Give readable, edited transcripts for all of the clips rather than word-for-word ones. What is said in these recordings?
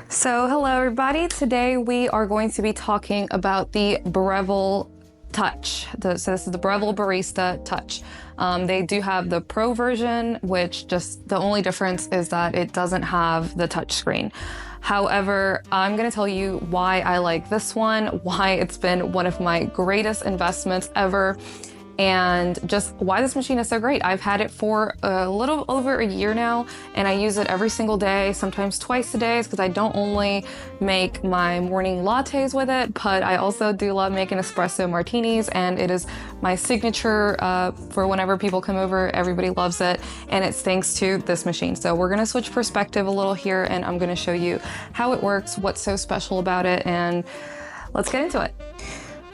So hello everybody, today we are going to be talking about the Breville Touch. So this is the Breville Barista Touch. They do have the Pro version, which just the only difference is that it doesn't have the touch screen. However, I'm gonna tell you why I like this one, why it's been one of my greatest investments ever, and just why this machine is so great. I've had it for a little over a year now, and I use it every single day, sometimes twice a day, because I don't only make my morning lattes with it, but I also do love making espresso martinis, and it is my signature for whenever people come over. Everybody loves it, and it's thanks to this machine. So we're gonna switch perspective a little here, and I'm gonna show you how it works, what's so special about it, and let's get into it.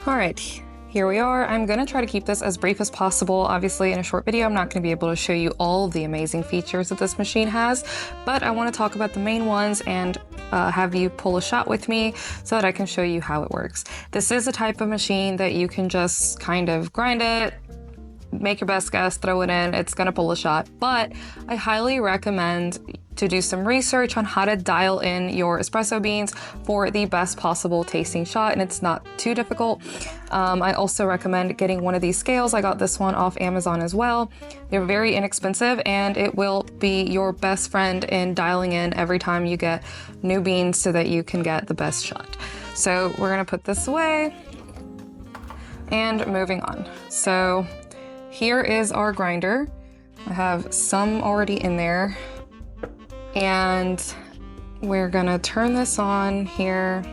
All right. Here we are. I'm gonna try to keep this as brief as possible. Obviously, in a short video, I'm not gonna be able to show you all of the amazing features that this machine has, but I wanna talk about the main ones and have you pull a shot with me so that I can show you how it works. This is a type of machine that you can just kind of grind it, make your best guess, throw it in, it's gonna pull a shot. But I highly recommend to do some research on how to dial in your espresso beans for the best possible tasting shot, and it's not too difficult. I also recommend getting one of these scales. I got this one off Amazon as well. They're very inexpensive, and it will be your best friend in dialing in every time you get new beans so that you can get the best shot. So we're gonna put this away and moving on. So here is our grinder. I have some already in there, and we're gonna turn this on here.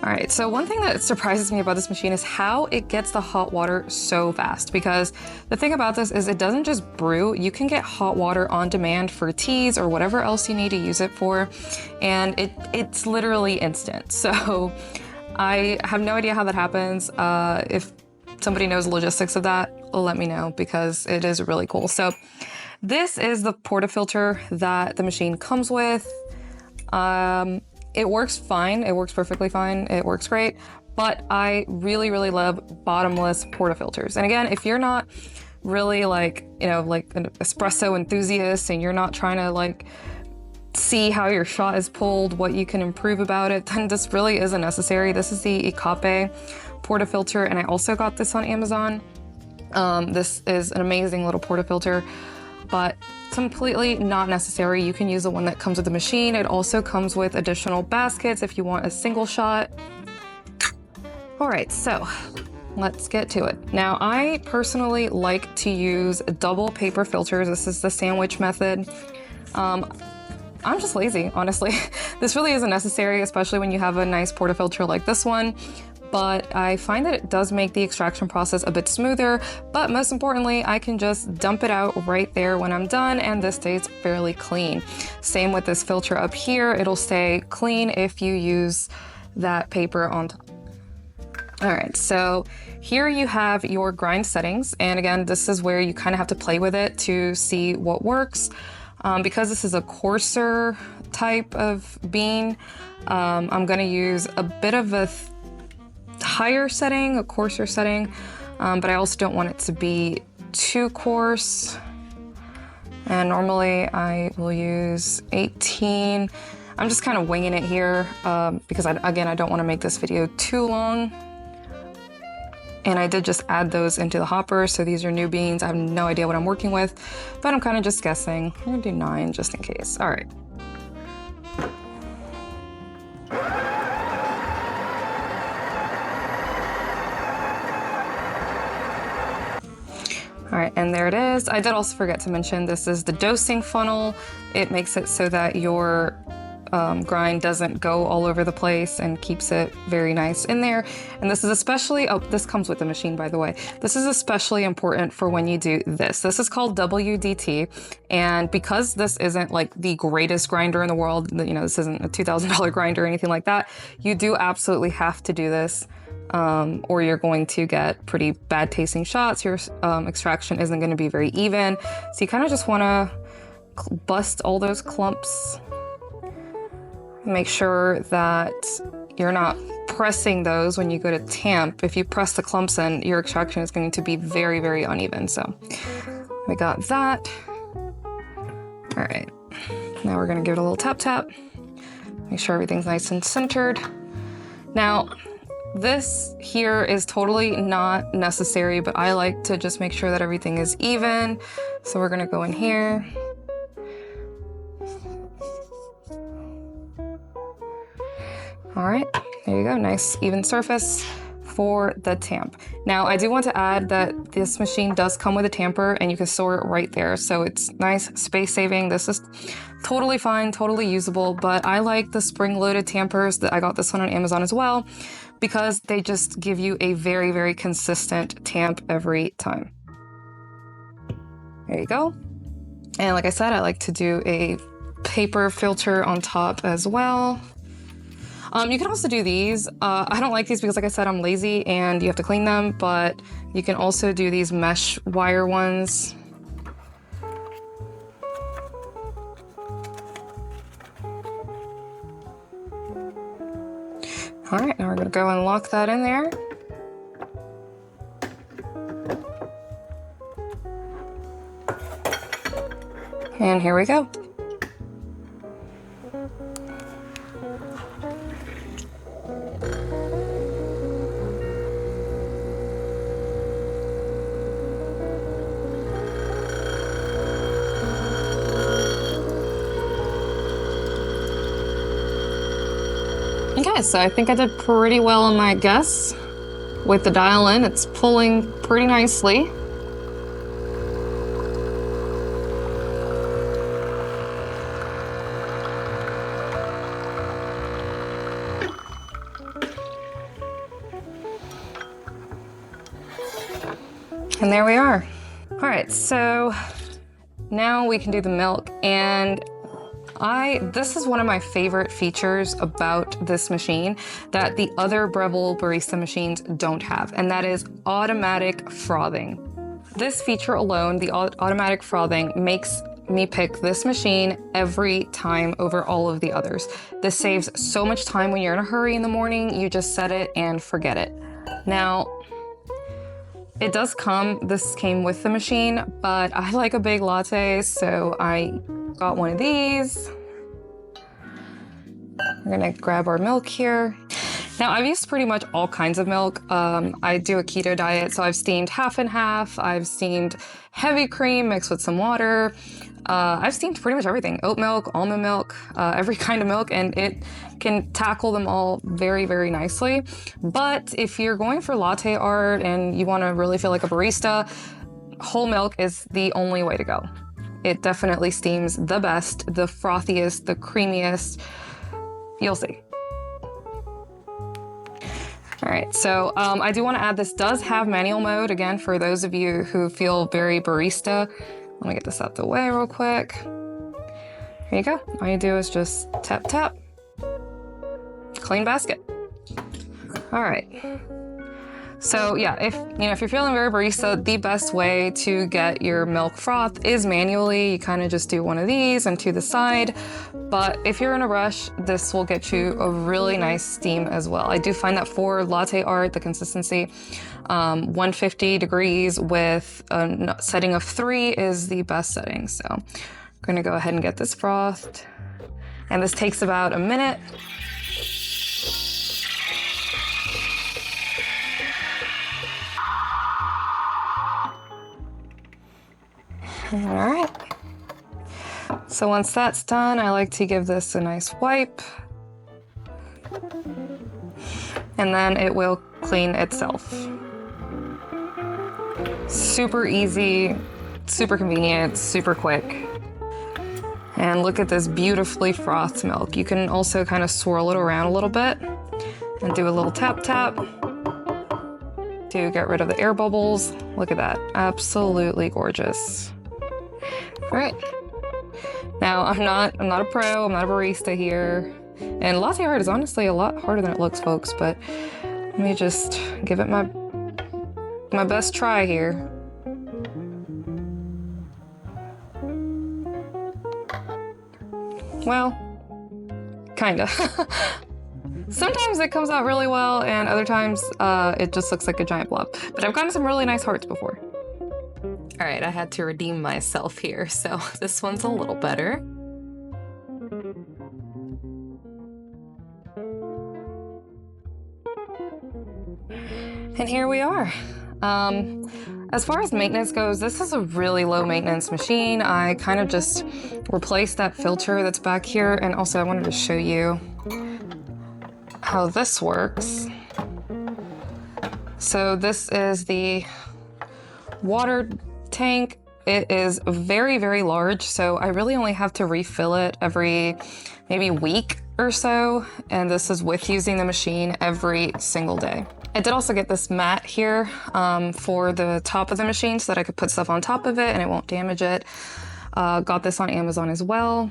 All right, so one thing that surprises me about this machine is how it gets the hot water so fast, because the thing about this is it doesn't just brew. You can get hot water on demand for teas or whatever else you need to use it for, and it's literally instant. So I have no idea how that happens. If somebody knows the logistics of that, let me know, because it is really cool. So this is the portafilter that the machine comes with. It works fine. It works perfectly fine. It works great, but I really, really love bottomless portafilters. And again, if you're not really like an espresso enthusiast and you're not trying to like see how your shot is pulled, what you can improve about it, then this really isn't necessary. This is the Icape portafilter, and I also got this on Amazon. This is an amazing little portafilter, but completely not necessary. You can use the one that comes with the machine. It also comes with additional baskets if you want a single shot. All right, so let's get to it. Now, I personally like to use double paper filters. This is the sandwich method. I'm just lazy, honestly. This really isn't necessary, especially when you have a nice portafilter like this one. But I find that it does make the extraction process a bit smoother, but most importantly, I can just dump it out right there when I'm done, and this stays fairly clean. Same with this filter up here. It'll stay clean if you use that paper on top. All right, so here you have your grind settings. And again, this is where you kind of have to play with it to see what works. Because this is a coarser type of bean, I'm gonna use a bit of a higher setting, a coarser setting, but I also don't want it to be too coarse. And normally I will use 18. I'm just kind of winging it here because I don't want to make this video too long. And I did just add those into the hopper, so these are new beans. I have no idea what I'm working with, but I'm kind of just guessing. I'm gonna do 9 just in case. All right. All right, and there it is. I did also forget to mention this is the dosing funnel. It makes it so that your grind doesn't go all over the place and keeps it very nice in there. And this is especially, oh, this comes with the machine, by the way. This is especially important for when you do this. This is called WDT. And because this isn't like the greatest grinder in the world, this isn't a $2,000 grinder or anything like that, you do absolutely have to do this. Or you're going to get pretty bad tasting shots. Your extraction isn't going to be very even. So you kind of just want to bust all those clumps. Make sure that you're not pressing those when you go to tamp. If you press the clumps in, your extraction is going to be very, very uneven. So we got that. All right, now we're going to give it a little tap tap. Make sure everything's nice and centered. Now, this here is totally not necessary, but I like to just make sure that everything is even. So we're gonna go in here. All right, there you go, nice even surface for the tamp. Now, I do want to add that this machine does come with a tamper and you can store it right there. So it's nice, space saving. This is totally fine, totally usable, but I like the spring-loaded tampers. That I got this one on Amazon as well, because they just give you a very, very consistent tamp every time. There you go. And like I said, I like to do a paper filter on top as well. You can also do these. I don't like these because, like I said, I'm lazy and you have to clean them, but you can also do these mesh wire ones. All right, now we're gonna go and lock that in there. And here we go. Okay, so I think I did pretty well on my guess. With the dial in, it's pulling pretty nicely. And there we are. All right, so now we can do the milk, and this is one of my favorite features about this machine that the other Breville Barista machines don't have, and that is automatic frothing. This feature alone, the automatic frothing, makes me pick this machine every time over all of the others. This saves so much time when you're in a hurry in the morning. You just set it and forget it. Now, this came with the machine, but I like a big latte, so I got one of these. We're gonna grab our milk here. Now, I've used pretty much all kinds of milk. I do a keto diet, so I've steamed half and half. I've steamed heavy cream mixed with some water. I've steamed pretty much everything. Oat milk, almond milk, every kind of milk, and it can tackle them all very, very nicely. But if you're going for latte art and you wanna really feel like a barista, whole milk is the only way to go. It definitely steams the best, the frothiest, the creamiest. You'll see. All right, so I do want to add, this does have manual mode, again, for those of you who feel very barista. Let me get this out the way real quick. Here you go. All you do is just tap, tap. Clean basket. All right. So yeah, if you're feeling very barista, the best way to get your milk froth is manually. You kind of just do one of these and to the side. But if you're in a rush, this will get you a really nice steam as well. I do find that for latte art, the consistency, 150 degrees with a setting of 3 is the best setting. So I'm gonna go ahead and get this frothed. And this takes about a minute. All right. So once that's done, I like to give this a nice wipe. And then it will clean itself. Super easy, super convenient, super quick. And look at this beautifully frothed milk. You can also kind of swirl it around a little bit and do a little tap tap to get rid of the air bubbles. Look at that, absolutely gorgeous. All right. Now, I'm not a pro, I'm not a barista here. And latte art is honestly a lot harder than it looks, folks, but let me just give it my best try here. Well, kinda. Sometimes it comes out really well, and other times it just looks like a giant blob. But I've gotten some really nice hearts before. All right, I had to redeem myself here, so this one's a little better. And here we are. As far as maintenance goes, this is a really low maintenance machine. I kind of just replaced that filter that's back here, and also I wanted to show you how this works. So this is the water tank. It is very, very large, so I really only have to refill it every maybe week or so, and this is with using the machine every single day. I did also get this mat here for the top of the machine so that I could put stuff on top of it and it won't damage it. Got this on Amazon as well.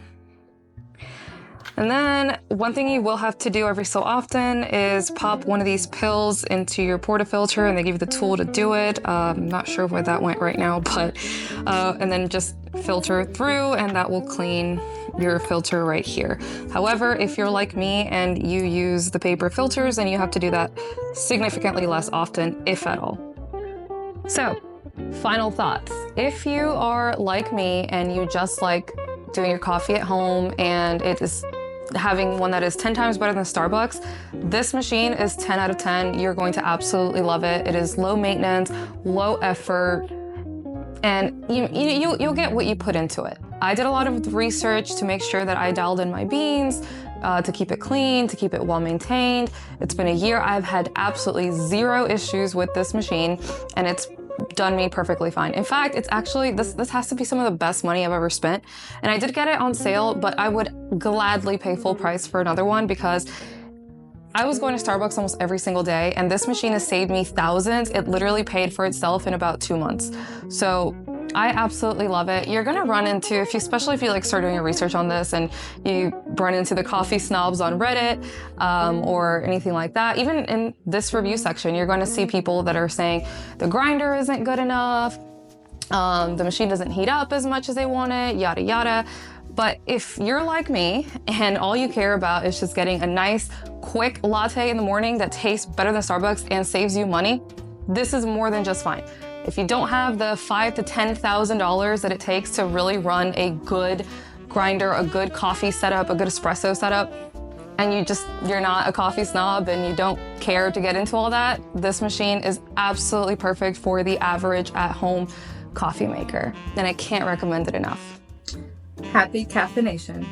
And then one thing you will have to do every so often is pop one of these pills into your portafilter, and they give you the tool to do it. I'm not sure where that went right now, but and then just filter through, and that will clean your filter right here. However, if you're like me and you use the paper filters, then you have to do that significantly less often, if at all. So, final thoughts. If you are like me and you just like doing your coffee at home and it is having one that is 10 times better than Starbucks, this machine is 10 out of 10. You're going to absolutely love it. It is low maintenance, low effort, and you'll get what you put into it. I did a lot of research to make sure that I dialed in my beans, to keep it clean, to keep it well maintained. It's been a year. I've had absolutely zero issues with this machine, and it's done me perfectly fine. In fact, it's actually, this has to be some of the best money I've ever spent. And I did get it on sale, but I would gladly pay full price for another one because I was going to Starbucks almost every single day, and this machine has saved me thousands. It literally paid for itself in about 2 months. So I absolutely love it. You're gonna run into, especially if you like start doing your research on this and you run into the coffee snobs on Reddit or anything like that. Even in this review section, you're going to see people that are saying the grinder isn't good enough, the machine doesn't heat up as much as they want it, yada yada. But if you're like me and all you care about is just getting a nice, quick latte in the morning that tastes better than Starbucks and saves you money, this is more than just fine. If you don't have the $5,000 to $10,000 that it takes to really run a good grinder, a good coffee setup, a good espresso setup, and you're not a coffee snob and you don't care to get into all that, this machine is absolutely perfect for the average at-home coffee maker, and I can't recommend it enough. Happy caffeination.